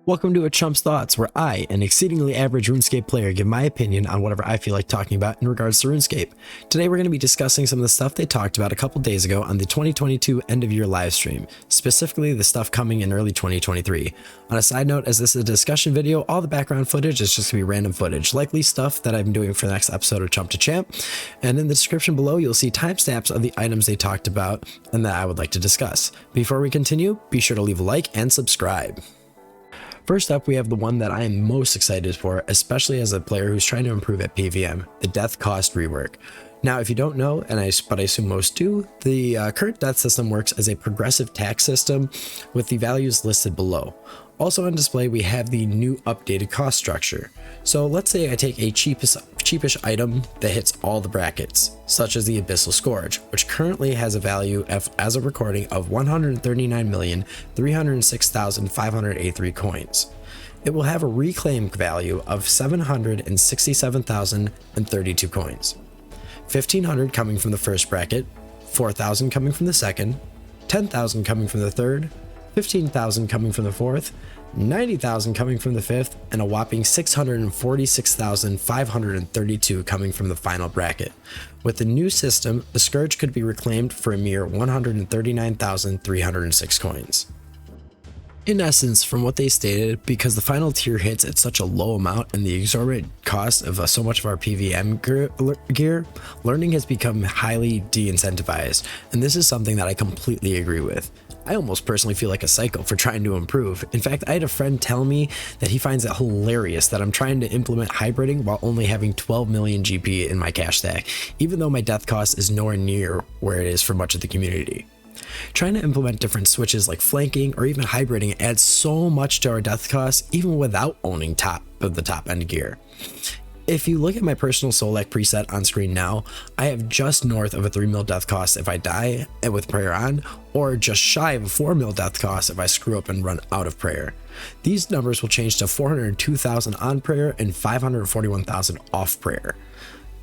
Welcome to a Chumps Thoughts, where I, an exceedingly average Runescape player, give my opinion on whatever I feel like talking about in regards to Runescape. Today we're going to be discussing some of the stuff they talked about a couple days ago on the 2022 end of year livestream, specifically the stuff coming in early 2023. On a side note, as this is a discussion video, all the background footage is just going to be random footage, likely stuff that I've been doing for the next episode of Chump to Champ, and in the description below you'll see timestamps of the items they talked about and that I would like to discuss. Before we continue, be sure to leave a like and subscribe. First up, we have the one that I am most excited for, especially as a player who's trying to improve at PVM, the death cost rework. Now, if you don't know, but I assume most do, the current death system works as a progressive tax system with the values listed below. Also on display, we have the new updated cost structure. So let's say I take a cheapish item that hits all the brackets, such as the Abyssal Scourge, which currently has a value as a recording of 139,306,583 coins. It will have a reclaim value of 767,032 coins. 1,500 coming from the first bracket, 4,000 coming from the second, 10,000 coming from the third, 15,000 coming from the fourth, 90,000 coming from the fifth, and a whopping 646,532 coming from the final bracket. With the new system, the Scourge could be reclaimed for a mere 139,306 coins. In essence, from what they stated, because the final tier hits at such a low amount and the exorbitant cost of so much of our PVM gear, learning has become highly de-incentivized, and this is something that I completely agree with. I almost personally feel like a psycho for trying to improve. In fact, I had a friend tell me that he finds it hilarious that I'm trying to implement hybriding while only having 12 million GP in my cash stack, even though my death cost is nowhere near where it is for much of the community. Trying to implement different switches like flanking or even hybriding adds so much to our death cost even without owning the top end gear. If you look at my personal Solak preset on screen now, I have just north of a 3 mil death cost if I die and with prayer on, or just shy of a 4 mil death cost if I screw up and run out of prayer. These numbers will change to 402,000 on prayer and 541,000 off prayer.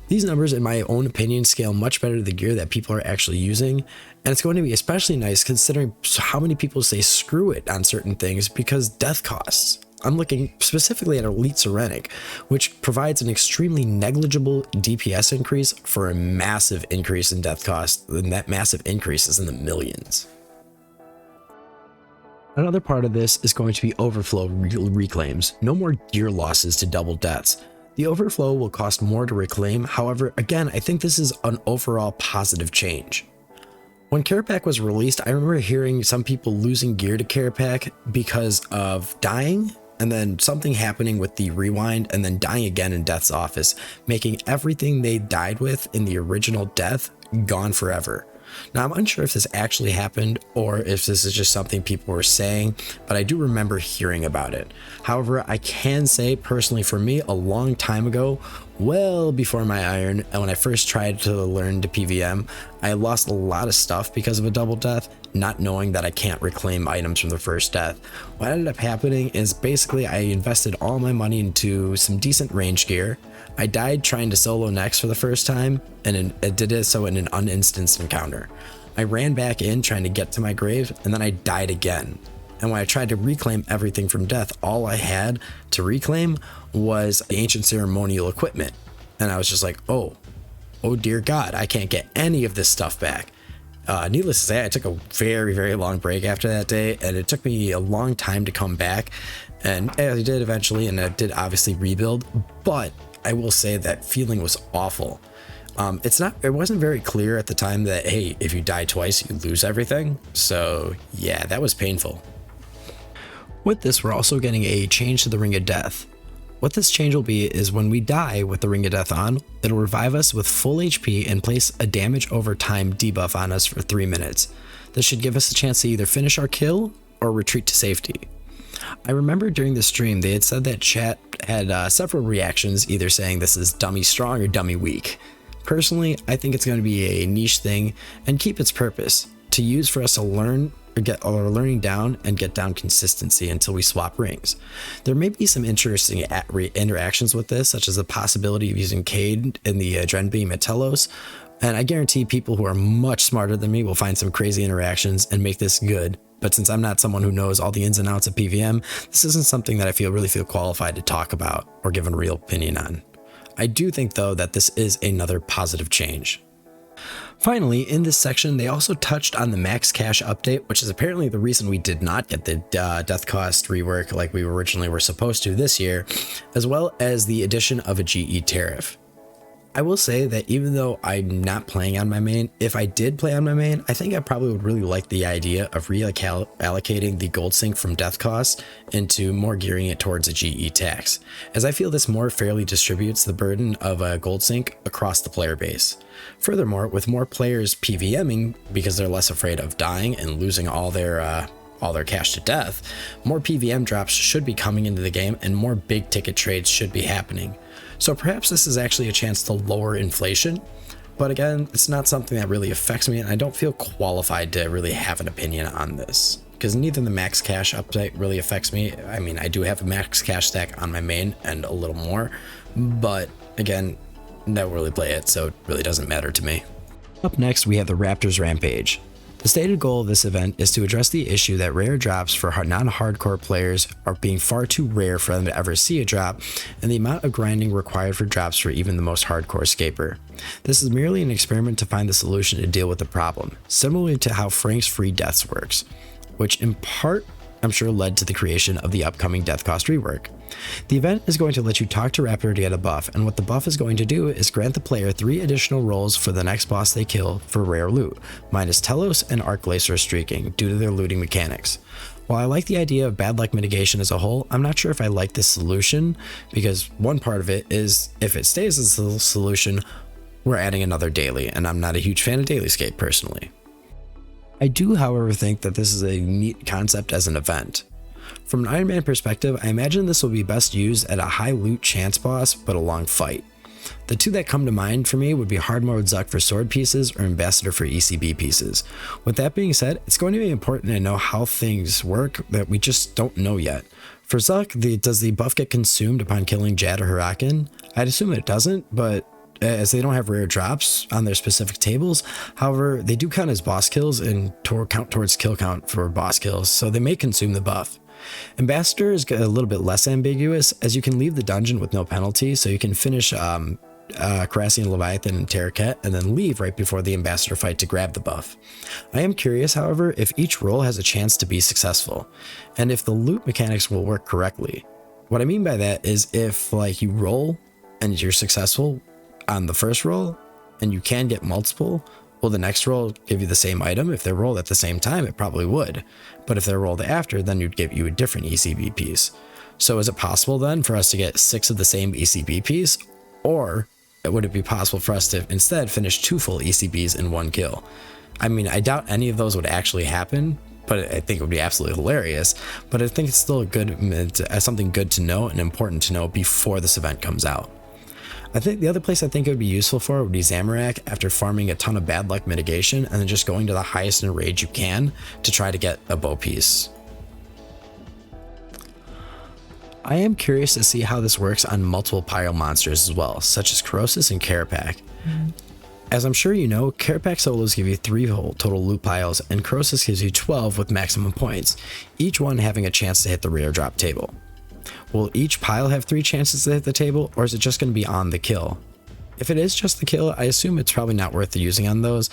These numbers, in my own opinion, scale much better to the gear that people are actually using, and it's going to be especially nice considering how many people say screw it on certain things because death costs. I'm looking specifically at Elite Serenic, which provides an extremely negligible DPS increase for a massive increase in death cost, and that massive increase is in the millions. Another part of this is going to be overflow reclaims. No more gear losses to double deaths. The overflow will cost more to reclaim, however, again, I think this is an overall positive change. When Care Pack was released, I remember hearing some people losing gear to Care Pack because of dying, and then something happening with the rewind, and then dying again in Death's office, making everything they died with in the original Death gone forever. Now, I'm unsure if this actually happened or if this is just something people were saying, but I do remember hearing about it. However, I can say personally for me, a long time ago, well before my iron, and when I first tried to learn to PVM, I lost a lot of stuff because of a double death, not knowing that I can't reclaim items from the first death. What ended up happening is basically I invested all my money into some decent range gear. I died trying to solo next for the first time, and it did it so in an uninstanced encounter. I ran back in trying to get to my grave, and then I died again. And when I tried to reclaim everything from death, all I had to reclaim was the ancient ceremonial equipment. And I was just like, oh dear God, I can't get any of this stuff back. Needless to say, I took a very, very long break after that day, and it took me a long time to come back. And I did eventually, and I did obviously rebuild, but I will say that feeling was awful. It wasn't very clear at the time that, hey, if you die twice, you lose everything. So yeah, that was painful. With this, we're also getting a change to the Ring of Death. What this change will be is when we die with the Ring of Death on, it'll revive us with full HP and place a damage over time debuff on us for 3 minutes. This should give us a chance to either finish our kill or retreat to safety. I remember during the stream they had said that chat had several reactions, either saying this is dummy strong or dummy weak. Personally, I think it's going to be a niche thing and keep its purpose, to use for us to learn or get our learning down and get down consistency until we swap rings. There may be some interesting interactions with this, such as the possibility of using Cade in the Dren Beam at Telos, and I guarantee people who are much smarter than me will find some crazy interactions and make this good but since I'm not someone who knows all the ins and outs of PVM, this isn't something that I really feel qualified to talk about or give a real opinion on. I do think though that this is another positive change. Finally, in this section, they also touched on the max cash update, which is apparently the reason we did not get the death cost rework like we originally were supposed to this year, as well as the addition of a Ge tariff. I will say that even though I'm not playing on my main, if I did play on my main, I think I probably would really like the idea of reallocating the gold sink from death cost into more gearing it towards a Ge tax, as I feel this more fairly distributes the burden of a gold sink across the player base. Furthermore, with more players PVMing because they're less afraid of dying and losing all their cash to death, more PVM drops should be coming into the game and more big ticket trades should be happening. So perhaps this is actually a chance to lower inflation, but again, it's not something that really affects me and I don't feel qualified to really have an opinion on this, because neither the max cash update really affects me. I mean, I do have a max cash stack on my main and a little more, but again, I don't really play it, so it really doesn't matter to me. Up next, we have the Raptor's Rampage. The stated goal of this event is to address the issue that rare drops for non-hardcore players are being far too rare for them to ever see a drop, and the amount of grinding required for drops for even the most hardcore scaper. This is merely an experiment to find the solution to deal with the problem, similarly to how Frank's free deaths works, which in part I'm sure led to the creation of the upcoming death cost rework. The event is going to let you talk to Raptor to get a buff, and what the buff is going to do is grant the player 3 additional rolls for the next boss they kill for rare loot, minus Telos and Arc Glacier streaking due to their looting mechanics. While I like the idea of bad luck mitigation as a whole, I'm not sure if I like this solution, because one part of it is if it stays as a solution, we're adding another daily, and I'm not a huge fan of dailyscape personally. I do, however, think that this is a neat concept as an event. From an Iron Man perspective, I imagine this will be best used at a high loot chance boss, but a long fight. The two that come to mind for me would be Hard Mode Zuck for sword pieces or Ambassador for ECB pieces. With that being said, it's going to be important to know how things work that we just don't know yet. For Zuck, does the buff get consumed upon killing Jad or Hurakan? I'd assume it doesn't, but as they don't have rare drops on their specific tables. However, they do count as boss kills and count towards kill count for boss kills, so they may consume the buff. Ambassador is a little bit less ambiguous, as you can leave the dungeon with no penalty, so you can finish Carassian Leviathan and Terraket and then leave right before the Ambassador fight to grab the buff. I am curious, however, if each roll has a chance to be successful, and if the loot mechanics will work correctly. What I mean by that is if you roll and you're successful on the first roll and you can get multiple, will the next roll give you the same item? If they're rolled at the same time, it probably would, but if they're rolled after, then you'd give you a different ECB piece. So is it possible then for us to get 6 of the same ECB piece, or would it be possible for us to instead finish 2 full ECBs in 1 kill? I mean, I doubt any of those would actually happen, but I think it would be absolutely hilarious. But I think it's still something good to know and important to know before this event comes out. I think the other place I think it would be useful for would be Zamorak after farming a ton of bad luck mitigation and then just going to the highest in rage you can to try to get a bow piece. I am curious to see how this works on multiple pyro monsters as well, such as Corrosis and Carapac. As I'm sure you know, Carapac solos give you 3 whole total loot piles, and Corrosis gives you 12 with maximum points, each one having a chance to hit the rare drop table. Will each pile have 3 chances to hit the table, or is it just going to be on the kill? If it is just the kill, I assume it's probably not worth using on those,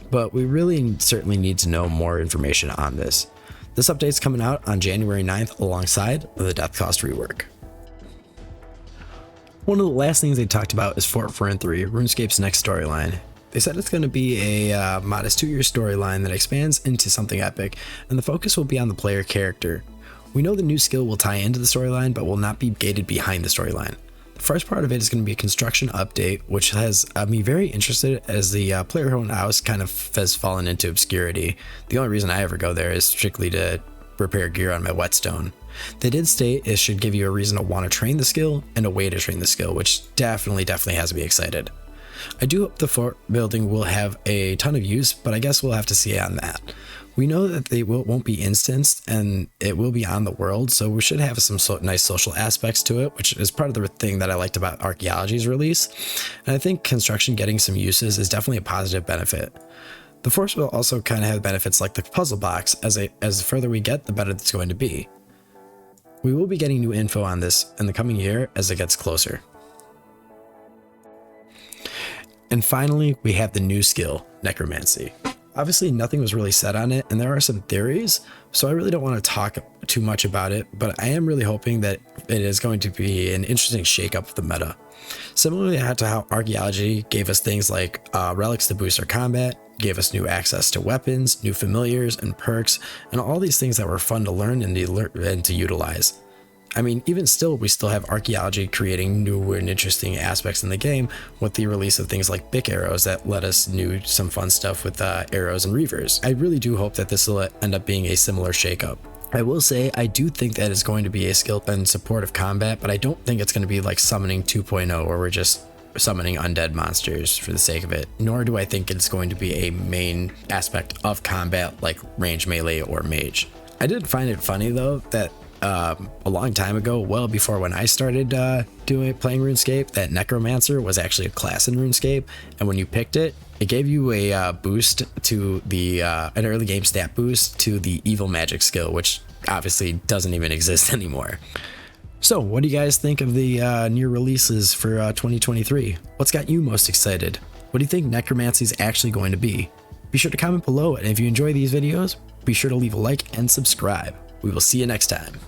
but we really certainly need to know more information on this. This update's coming out on January 9th alongside the death cost rework. One of the last things they talked about is Fort Forinthry, RuneScape's next storyline. They said it's going to be a modest 2-year storyline that expands into something epic, and the focus will be on the player character. We know the new skill will tie into the storyline, but will not be gated behind the storyline. The first part of it is going to be a construction update, which has me very interested as the player-owned house kind of has fallen into obscurity. The only reason I ever go there is strictly to repair gear on my whetstone. They did state it should give you a reason to want to train the skill and a way to train the skill, which definitely has me excited. I do hope the fort building will have a ton of use, but I guess we'll have to see on that. We know that they won't be instanced and it will be on the world, so we should have some nice social aspects to it, which is part of the thing that I liked about Archaeology's release. And I think construction getting some uses is definitely a positive benefit. The Force will also kind of have benefits like the puzzle box. As the further we get, the better it's going to be. We will be getting new info on this in the coming year as it gets closer. And finally, we have the new skill, Necromancy. Obviously, nothing was really said on it, and there are some theories, so I really don't want to talk too much about it, but I am really hoping that it is going to be an interesting shakeup of the meta. Similarly to how archaeology gave us things like relics to boost our combat, gave us new access to weapons, new familiars, and perks, and all these things that were fun to learn and to utilize. I mean, even still, we still have archaeology creating new and interesting aspects in the game with the release of things like Bic arrows that let us do some fun stuff with arrows and reavers. I really do hope that this will end up being a similar shakeup. I will say, I do think that it's going to be a skill in support of combat, but I don't think it's going to be like Summoning 2.0 where we're just summoning undead monsters for the sake of it, nor do I think it's going to be a main aspect of combat like range melee or mage. I did find it funny though that a long time ago, well before when I started playing RuneScape, that Necromancer was actually a class in RuneScape, and when you picked it, it gave you a boost to the an early game stat boost to the evil magic skill, which obviously doesn't even exist anymore. So what do you guys think of the new releases for 2023? What's got you most excited? What do you think Necromancy is actually going to be? Be sure to comment below, and if you enjoy these videos, be sure to leave a like and subscribe. We will see you next time.